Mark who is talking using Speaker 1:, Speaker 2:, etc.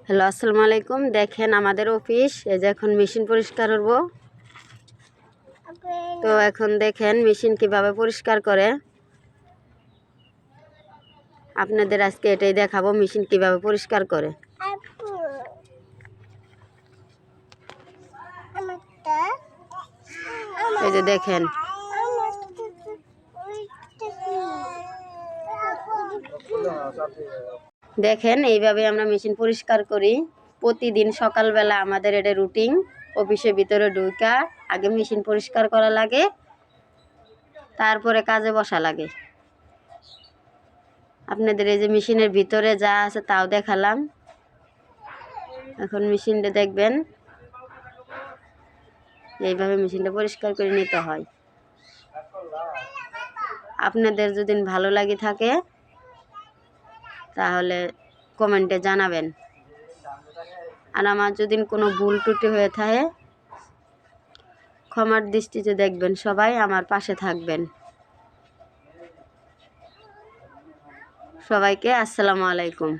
Speaker 1: Hello, আসসালামু আলাইকুম। দেখেন আমাদের অফিস, এই যে এখন মেশিন পরিষ্কার করব। তো এখন দেখেন মেশিন কিভাবে পরিষ্কার করে। আপনাদের আজকে এটাই দেখাবো, মেশিন কিভাবে পরিষ্কার করে। এই যে দেখেন, দেখেন এইভাবে আমরা মেশিন পরিষ্কার করি প্রতিদিন সকালবেলা। আমাদের এটা রুটিন। অফিসের ভিতরে ঢুকা আগে মেশিন পরিষ্কার করা লাগে, তারপরে কাজে বসা লাগে। আপনাদের এই যে মেশিনের ভিতরে যা আছে তাও দেখালাম। এখন মেশিনটা দেখবেন, এইভাবে মেশিনটা পরিষ্কার করে নিতে হয়। আপনাদের যদি ভালো লাগে থাকে তাহলে কমেন্টে জানাবেন। আর আমার যদি কোনো ভুল ত্রুটি হয়ে থাকে ক্ষমার দৃষ্টিতে দেখবেন। সবাই আমার পাশে থাকবেন। সবাইকে আসসালামু আলাইকুম।